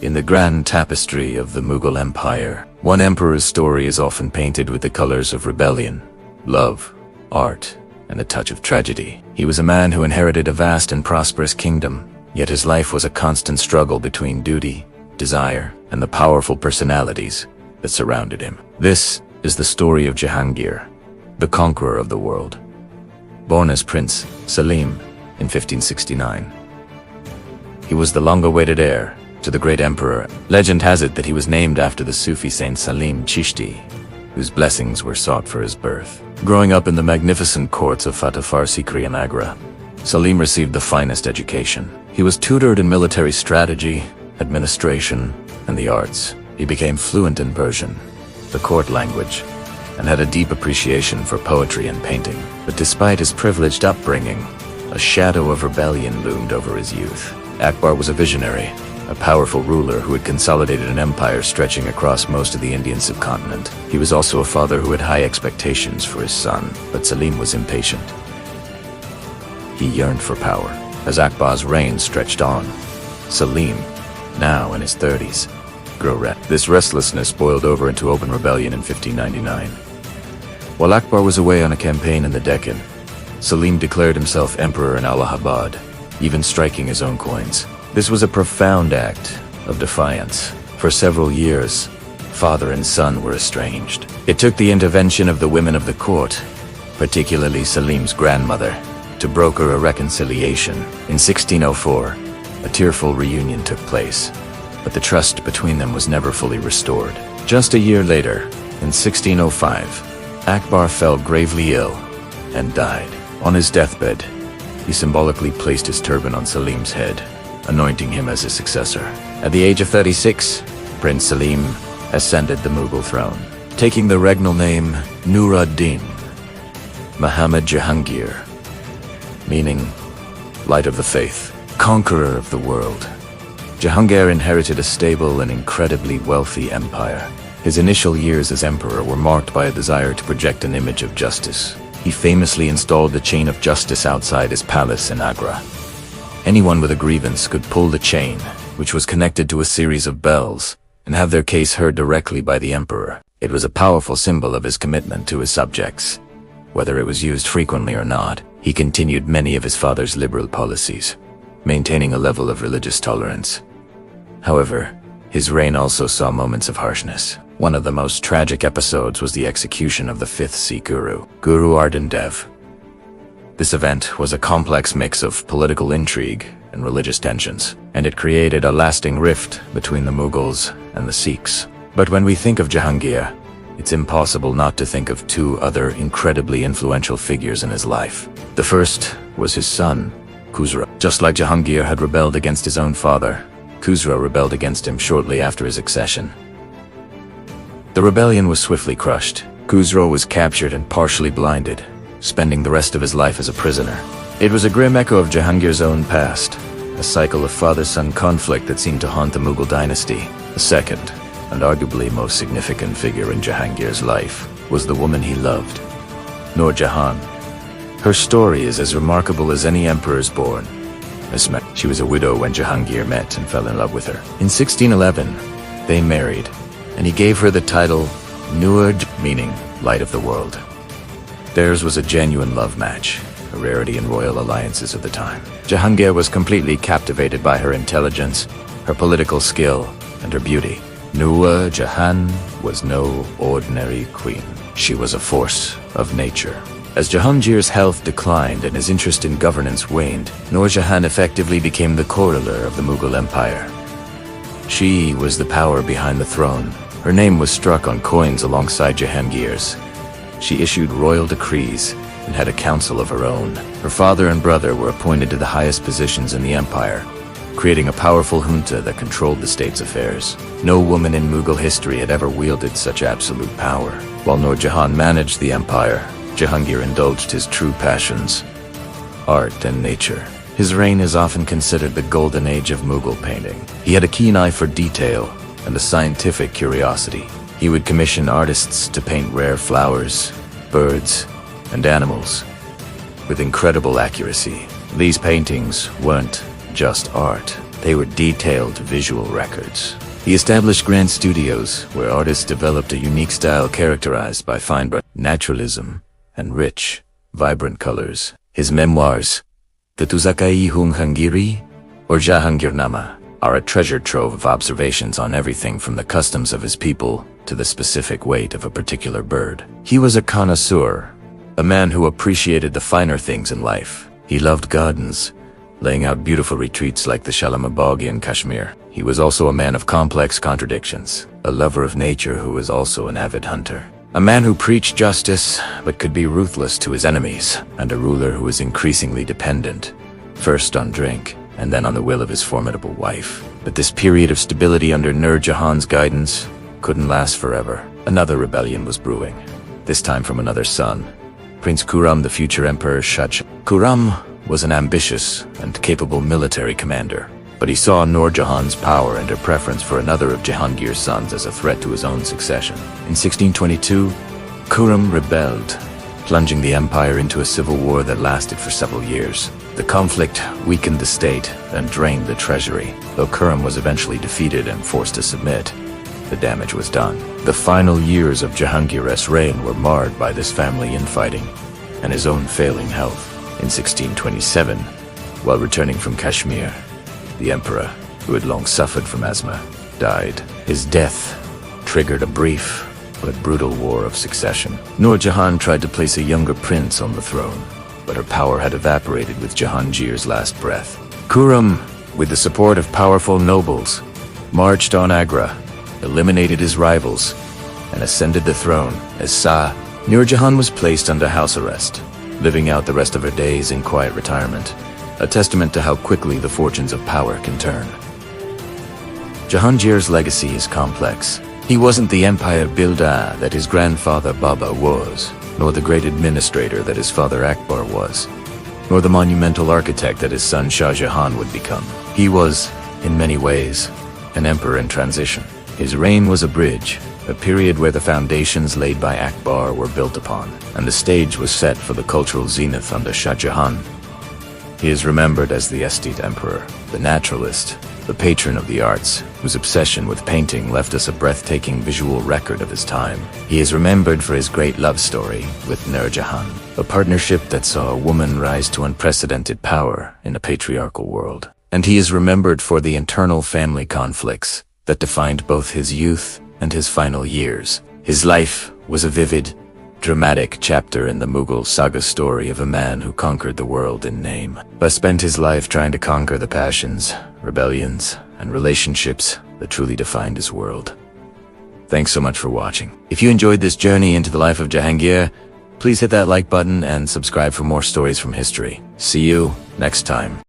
In the grand tapestry of the Mughal Empire, one emperor's story is often painted with the colors of rebellion, love, art, and a touch of tragedy. He was a man who inherited a vast and prosperous kingdom, yet his life was a constant struggle between duty, desire, and the powerful personalities that surrounded him. This is the story of Jahangir, the conqueror of the world. Born as Prince Salim in 1569, he was the long-awaited heir to the great emperor. Legend has it that he was named after the Sufi saint Salim Chishti, whose blessings were sought for his birth. Growing up in the magnificent courts of Fateh Sikri and Agra, Salim received the finest education. He was tutored in military strategy, administration, and the arts. He became fluent in Persian, the court language, and had a deep appreciation for poetry and painting. But despite his privileged upbringing, a shadow of rebellion loomed over his youth. Akbar was a visionary, a powerful ruler who had consolidated an empire stretching across most of the Indian subcontinent. He was also a father who had high expectations for his son, but Salim was impatient. He yearned for power. As Akbar's reign stretched on, Salim, now in his 30s, grew restless. This restlessness boiled over into open rebellion in 1599. While Akbar was away on a campaign in the Deccan, Salim declared himself emperor in Allahabad, even striking his own coins. This was a profound act of defiance. For several years, father and son were estranged. It took the intervention of the women of the court, particularly Salim's grandmother, to broker a reconciliation. In 1604, a tearful reunion took place, but the trust between them was never fully restored. Just a year later, in 1605, Akbar fell gravely ill and died. On his deathbed, he symbolically placed his turban on Salim's head, anointing him as his successor. At the age of 36, Prince Salim ascended the Mughal throne, taking the regnal name Nur-ad-Din Muhammad Jahangir, meaning light of the faith, conqueror of the world. Jahangir inherited a stable and incredibly wealthy empire. His initial years as emperor were marked by a desire to project an image of justice. He famously installed the chain of justice outside his palace in Agra. Anyone with a grievance could pull the chain, which was connected to a series of bells, and have their case heard directly by the emperor. It was a powerful symbol of his commitment to his subjects. Whether it was used frequently or not, he continued many of his father's liberal policies, maintaining a level of religious tolerance. However, his reign also saw moments of harshness. One of the most tragic episodes was the execution of the fifth Sikh guru, Guru Arjan Dev. This event was a complex mix of political intrigue and religious tensions, and it created a lasting rift between the Mughals and the Sikhs. But when we think of Jahangir, it's impossible not to think of two other incredibly influential figures in his life. The first was his son, Khusro. Just like Jahangir had rebelled against his own father, Khusro rebelled against him shortly after his accession. The rebellion was swiftly crushed. Khusro was captured and partially blinded, spending the rest of his life as a prisoner. It was a grim echo of Jahangir's own past, a cycle of father-son conflict that seemed to haunt the Mughal dynasty. The second, and arguably most significant figure in Jahangir's life, was the woman he loved, Nur Jahan. Her story is as remarkable as any emperor's born. She was a widow when Jahangir met and fell in love with her. In 1611, they married, and he gave her the title Nur, meaning light of the world. Theirs was a genuine love match, a rarity in royal alliances of the time. Jahangir was completely captivated by her intelligence, her political skill, and her beauty. Nur Jahan was no ordinary queen. She was a force of nature. As Jahangir's health declined and his interest in governance waned, Nur Jahan effectively became the co-ruler of the Mughal Empire. She was the power behind the throne. Her name was struck on coins alongside Jahangir's. She issued royal decrees and had a council of her own. Her father and brother were appointed to the highest positions in the empire, creating a powerful junta that controlled the state's affairs. No woman in Mughal history had ever wielded such absolute power. While Nur Jahan managed the empire, Jahangir indulged his true passions, art and nature. His reign is often considered the golden age of Mughal painting. He had a keen eye for detail and a scientific curiosity. He would commission artists to paint rare flowers, birds, and animals with incredible accuracy. These paintings weren't just art. They were detailed visual records. He established grand studios where artists developed a unique style characterized by fine naturalism and rich, vibrant colors. His memoirs, the Tuzakai Jahangiri or Jahangirnama, are a treasure trove of observations on everything from the customs of his people to the specific weight of a particular bird. He was a connoisseur, a man who appreciated the finer things in life. He loved gardens, laying out beautiful retreats like the Shalimar in Kashmir. He was also a man of complex contradictions, a lover of nature who was also an avid hunter. A man who preached justice but could be ruthless to his enemies, and a ruler who was increasingly dependent, first on drink and then on the will of his formidable wife. But this period of stability under Nur Jahan's guidance couldn't last forever. Another rebellion was brewing, this time from another son, Prince Khurram, the future Emperor Shah Jahan. Khurram was an ambitious and capable military commander, but he saw Nur Jahan's power and her preference for another of Jahangir's sons as a threat to his own succession. In 1622, Khurram rebelled, plunging the empire into a civil war that lasted for several years. The conflict weakened the state and drained the treasury. Though Khurram was eventually defeated and forced to submit, the damage was done. The final years of Jahangir's reign were marred by this family infighting and his own failing health. In 1627, while returning from Kashmir, the emperor, who had long suffered from asthma, died. His death triggered a brief but brutal war of succession. Nur Jahan tried to place a younger prince on the throne, but her power had evaporated with Jahangir's last breath. Khurram, with the support of powerful nobles, marched on Agra, eliminated his rivals, and ascended the throne as Shah. Nur Jahan was placed under house arrest, living out the rest of her days in quiet retirement, a testament to how quickly the fortunes of power can turn. Jahangir's legacy is complex. He wasn't the empire builder that his grandfather Baba was, nor the great administrator that his father Akbar was, nor the monumental architect that his son Shah Jahan would become. He was, in many ways, an emperor in transition. His reign was a bridge, a period where the foundations laid by Akbar were built upon, and the stage was set for the cultural zenith under Shah Jahan. He is remembered as the aesthete emperor, the naturalist, the patron of the arts, whose obsession with painting left us a breathtaking visual record of his time. He is remembered for his great love story with Nur Jahan, a partnership that saw a woman rise to unprecedented power in a patriarchal world. And he is remembered for the internal family conflicts that defined both his youth and his final years. His life was a vivid, dramatic chapter in the Mughal saga story of a man who conquered the world in name, but spent his life trying to conquer the passions, rebellions, and relationships that truly defined his world. Thanks so much for watching. If you enjoyed this journey into the life of Jahangir, please hit that like button and subscribe for more stories from history. See you next time.